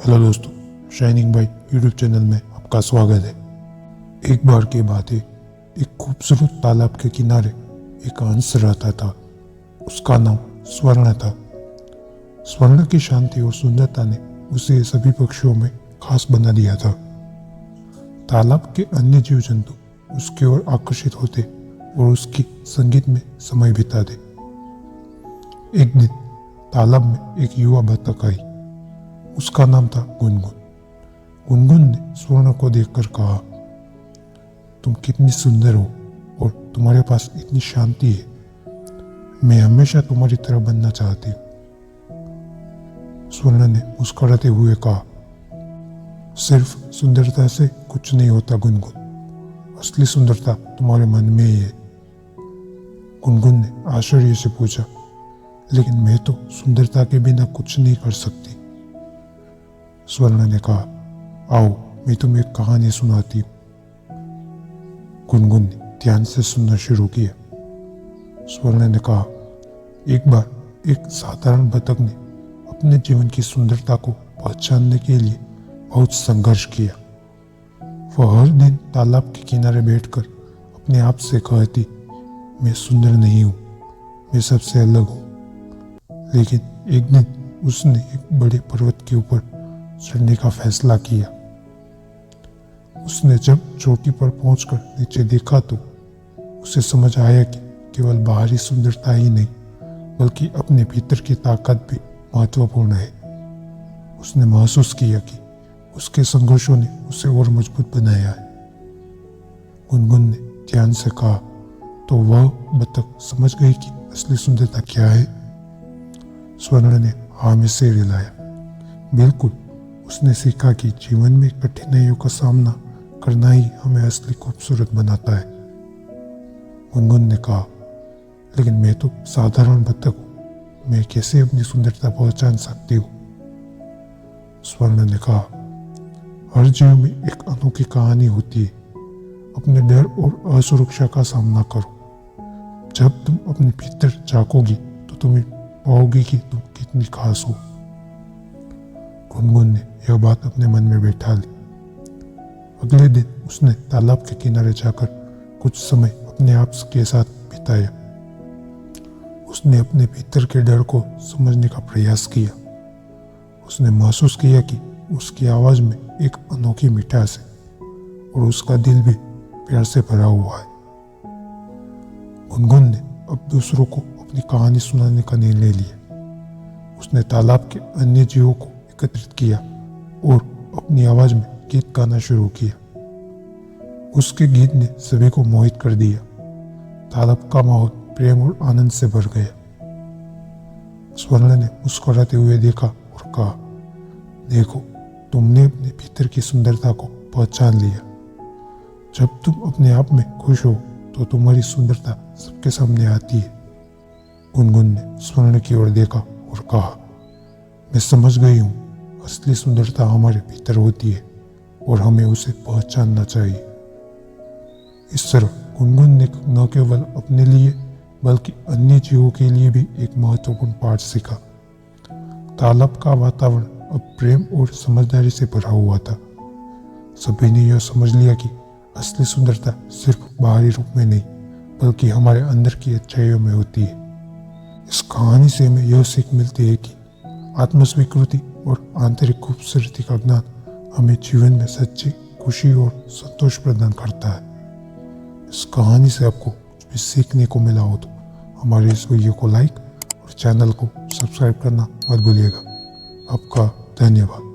Hello दोस्तों, shining bye YouTube channel में आपका स्वागत है। एक बार की बात है, एक खूबसूरत तालाब के किनारे एक हंस रहता था। उसका नाम स्वर्ण था। स्वर्ण की शांति और सुंदरता ने उसे सभी पक्षियों में खास बना दिया था। तालाब के अन्य जीव जंतु उसकी ओर आकर्षित होते और उसकी संगीत में समय बिताते। एक दिन तालाब में एक युवा बतख आई। उसका नाम था गुनगुन। गुनगुन ने स्वर्ण को देखकर कहा, तुम कितनी सुंदर हो और तुम्हारे पास इतनी शांति है। मैं हमेशा तुम्हारी तरह बनना चाहती हूँ। स्वर्ण ने मुस्कुराते हुए कहा, सिर्फ सुंदरता से कुछ नहीं होता गुनगुन, असली सुंदरता तुम्हारे मन में ही है। गुनगुन ने आश्चर्य से पूछा, लेकिन मैं तो सुंदरता के बिना कुछ नहीं कर सकती। स्वर्ण ने कहा, आओ मैं तुम्हें एक कहानी सुनाती हूँ। गुनगुन ने ध्यान से सुनना शुरू किया। स्वर्ण ने कहा, एक बार एक साधारण बतख ने अपने जीवन की सुंदरता को पहचानने के लिए बहुत संघर्ष किया। वह हर दिन तालाब के किनारे बैठकर अपने आप से कहती, मैं सुंदर नहीं हूँ, मैं सबसे अलग हूँ। लेकिन एक दिन उसने एक बड़े पर्वत के ऊपर चढ़ने का फैसला किया। उसने जब चोटी पर पहुंचकर नीचे देखा तो उसे समझ आया कि केवल बाहरी सुंदरता ही नहीं बल्कि अपने भीतर की ताकत भी महत्वपूर्ण है। उसने महसूस किया कि उसके संघर्षों ने उसे और मजबूत बनाया है। गुनगुन ने ध्यान से कहा, तो वह बतख समझ गई कि असली सुंदरता क्या है? स्वर्ण ने हाँ में सिर हिलाया। बिल्कुल, उसने सीखा कि जीवन में कठिनाइयों का सामना करना ही हमें असली खूबसूरत बनाता है। गुनगुन ने कहा, लेकिन मैं तो साधारण बतख हूँ, मैं कैसे अपनी सुंदरता पहचान सकती हूँ? स्वर्ण ने कहा, हर जीव में एक अनोखी कहानी होती है। अपने डर और असुरक्षा का सामना करो। जब तुम अपने भीतर झांकोगी तो तुम्हें पाओगी कि तुम कितनी खास हो। गुनगुन ने यह बात अपने मन में बैठा ली। अगले दिन उसने तालाब के किनारे जाकर कुछ समय अपने आप के साथ बिताया। उसने अपने भीतर के डर को समझने का प्रयास किया। उसने महसूस किया कि उसकी आवाज में एक अनोखी मिठास है और उसका दिल भी प्यार से भरा हुआ है। गुनगुन ने अब दूसरों को अपनी कहानी सुनाने का निर्णय लिया। उसने तालाब के अन्य जीवों को एकत्रित किया और अपनी आवाज में गीत गाना शुरू किया। उसके गीत ने सभी को मोहित कर दिया। तालाब का माहौल प्रेम और आनंद से भर गया। स्वर्ण ने मुस्कुराते हुए देखा और कहा, देखो, तुमने अपने भीतर की सुंदरता को पहचान लिया। जब तुम अपने आप में खुश हो तो तुम्हारी सुंदरता सबके सामने आती है। गुनगुन ने स्वर्ण की ओर देखा और कहा, मैं समझ गई हूँ, असली सुंदरता हमारे भीतर होती है और हमें उसे पहचानना चाहिए। इस तरह गुनगुन ने न केवल अपने लिए बल्कि अन्य जीवों के लिए भी एक महत्वपूर्ण पाठ सीखा। तालाब का वातावरण अब प्रेम और समझदारी से भरा हुआ था। सभी ने यह समझ लिया कि असली सुंदरता सिर्फ बाहरी रूप में नहीं बल्कि हमारे अंदर की अच्छाइयों में होती है। इस कहानी से हमें यह सीख मिलती है कि आत्मस्वीकृति और आंतरिक खूबसूरती का ज्ञान हमें जीवन में सच्ची खुशी और संतोष प्रदान करता है। इस कहानी से आपको कुछ भी सीखने को मिला हो तो हमारे इस वीडियो को लाइक और चैनल को सब्सक्राइब करना मत भूलिएगा। आपका धन्यवाद।